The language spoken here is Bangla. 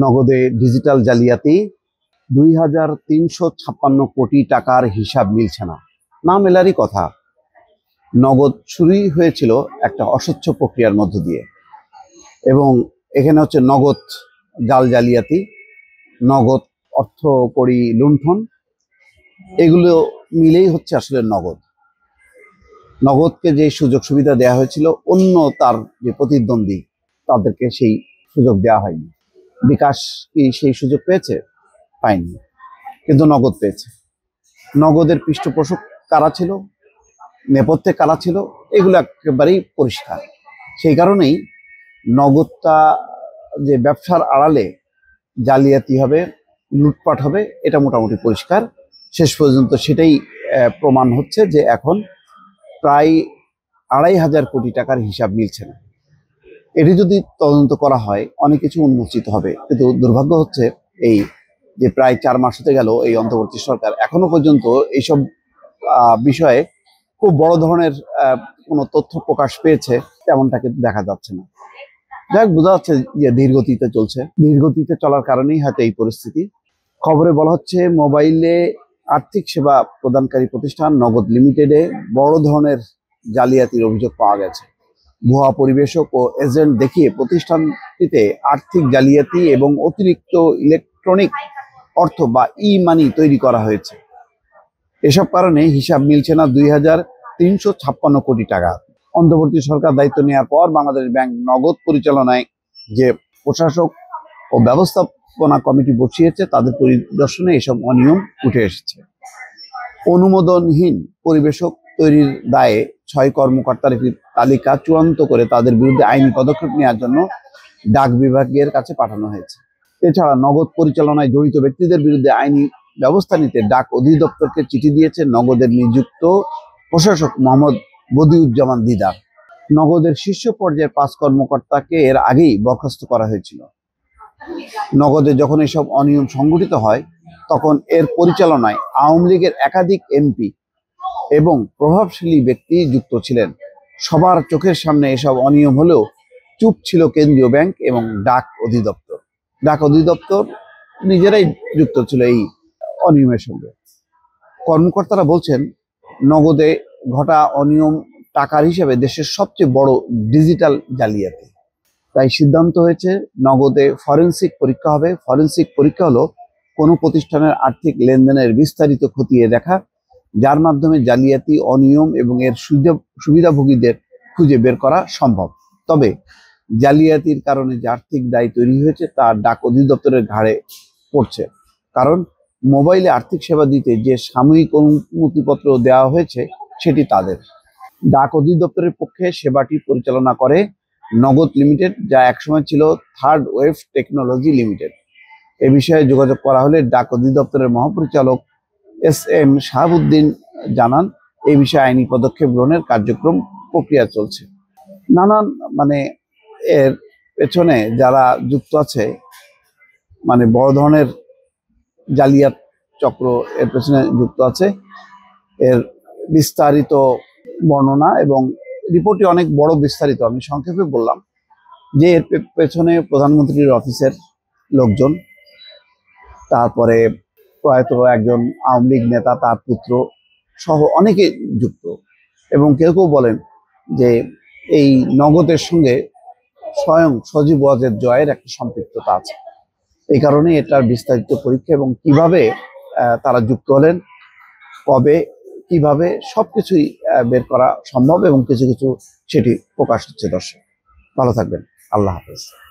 নগদে ডিজিটাল জালিয়াতি ২৩৫৬ কোটি টাকার হিসাব মিলছে না। না মেলারই কথা। নগদ শুরুই হয়েছিল একটা অস্বচ্ছ প্রক্রিয়ার মধ্য দিয়ে, এবং এখানে হচ্ছে নগদ জাল জালিয়াতি, নগদ অর্থ কড়ি লুণ্ঠন, এগুলো মিলেই হচ্ছে আসলে নগদ। নগদকে যে সুযোগ সুবিধা দেওয়া হয়েছিল অন্য তার যে প্রতিদ্বন্দ্বী, তাদেরকে সেই সুযোগ দেওয়া হয়নি। বিকাশ কি সেই সুযোগ পেয়েছে? পায়নি, কিন্তু নগদ পেয়েছে। নগদের পৃষ্ঠপোষক কারা ছিল, নেপথ্যে কারা ছিল, এগুলো একেবারেই পরিষ্কার। সেই কারণেই নগদটা যে ব্যবসার আড়ালে জালিয়াতি হবে, লুটপাট হবে, এটা মোটামুটি পরিষ্কার। শেষ পর্যন্ত সেটাই প্রমাণ হচ্ছে যে এখন প্রায় ২৫০০ কোটি টাকার হিসাব মিলছে না। এটি যদি তদন্ত করা হয় অনেক কিছু উন্মোচিত হবে, কিন্তু দুর্ভাগ্য হচ্ছে এই যে প্রায় ৪ মাস হতে গেল এই অন্তর্বর্তী সরকার এখনো পর্যন্ত এইসব বিষয়ে খুব বড় ধরনের কোনো তথ্য প্রকাশ পেয়েছে তেমনটা কিন্তু দেখা যাচ্ছে না। যাই বোঝা যাচ্ছে যে ধীরগতিতে চলছে, ধীরগতিতে চলার কারণেই হয়তো এই পরিস্থিতি। খবরে বলা হচ্ছে মোবাইলে আর্থিক সেবা প্রদানকারী প্রতিষ্ঠান নগদ লিমিটেডে বড় ধরনের জালিয়াতির অভিযোগ পাওয়া গেছে। ভুয়া পরিবেশক ও এজেন্ট দেখিয়ে প্রতিষ্ঠানটিতে আর্থিক জালিয়াতি এবং অতিরিক্ত ইলেকট্রনিক অর্থ বা ই মানি তৈরি করা হয়েছে। এসব কারণে হিসাব মিলছে না ২৩৫৬ কোটি টাকা। অন্তর্বর্তী সরকার দায়িত্ব নেওয়ার পর বাংলাদেশ ব্যাংক নগদ পরিচালনায় যে প্রশাসক ও ব্যবস্থাপনা কমিটি বসিয়েছে, তাদের পরিদর্শনে এসব অনিয়ম উঠে এসেছে। অনুমোদনহীন পরিবেশক তৈরির দায়ে ৬ কর্মকর্তার একটি তালিকা চূড়ান্ত করে তাদের বিরুদ্ধে আইনি পদক্ষেপ নেওয়ার জন্য ডাক বিভাগের কাছে পাঠানো হয়েছে। এছাড়া নগদ পরিচালনায় জড়িত ব্যক্তিদের বিরুদ্ধে আইনি ব্যবস্থা নিতে ডাক অধিদপ্তরকে চিঠি দিয়েছে নগদের নিযুক্ত প্রশাসক মোহাম্মদ বদিউজ্জামান দিদার। নগদের শীর্ষ পর্যায়ের ৫ কর্মকর্তাকে এর আগেই বরখাস্ত করা হয়েছিল। নগদে যখন এসব অনিয়ম সংঘটিত হয় তখন এর পরিচালনায় আওয়ামী লীগের একাধিক এমপি এবং প্রভাবশালী ব্যক্তি যুক্ত ছিলেন। সবার চোখের সামনে এসব অনিয়ম হলেও চুপ ছিল কেন্দ্রীয় ব্যাংক এবং ডাক অধিদপ্তর। ডাক অধিদপ্তর নিজেরাই যুক্ত ছিল এই অনিয়মের সঙ্গে। কর্মকর্তারা বলছেন নগদে ঘটা অনিয়ম টাকার হিসেবে দেশের সবচেয়ে বড় ডিজিটাল জালিয়াতি। তাই সিদ্ধান্ত হয়েছে নগদে ফরেনসিক পরীক্ষা হবে। ফরেনসিক পরীক্ষা হলো কোনো প্রতিষ্ঠানের আর্থিক লেনদেনের বিস্তারিত খতিয়ে দেখা, যার মাধ্যমে জালিয়াতি, অনিয়ম এবং এর সুবিধাভোগীদের খুঁজে বের করা সম্ভব। তবে জালিয়াতির কারণে যে আর্থিক দায় তৈরি হয়েছে তা ডাক অধিদপ্তরের ঘাড়ে পড়ছে, কারণ মোবাইলে আর্থিক সেবা দিতে যে সাময়িক অনুমতিপত্র দেওয়া হয়েছে সেটি তাদের। ডাক অধিদপ্তরের পক্ষে সেবাটি পরিচালনা করে নগদ লিমিটেড, যা একসময় ছিল থার্ড ওয়েভ টেকনোলজি লিমিটেড। এ বিষয়ে যোগাযোগ করা হলে ডাক অধিদপ্তরের মহাপরিচালক SM শাহাবুদ্দিন জানান, এই বিষয়ে আইনি পদক্ষেপ গ্রহণের কার্যক্রম প্রক্রিয়া চলছে। নানান এর পেছনে যারা যুক্ত আছে, বড় ধরনের জালিয়াত চক্র এর পেছনে যুক্ত আছে, এর বিস্তারিত বর্ণনা এবং রিপোর্টটি অনেক বড় বিস্তারিত। আমি সংক্ষেপে বললাম যে এর পেছনে প্রধানমন্ত্রীর অফিসের লোকজন, তারপরে প্রয়াত একজন আওয়ামী লীগ নেতা, তার পুত্র সহ অনেকে যুক্ত, এবং কেউ কেউ বলেন যে এই নগদের সঙ্গে স্বয়ং সজীব ওয়াজেদ জয়ের একটা সম্পৃক্ততা আছে। এই কারণে এটার বিস্তারিত পরীক্ষা এবং কিভাবে তারা যুক্ত হলেন, কবে, কিভাবে, সবকিছুই বের করা সম্ভব, এবং কিছু কিছু সেটি প্রকাশ হচ্ছে। দর্শক ভালো থাকবেন, আল্লাহ হাফেজ।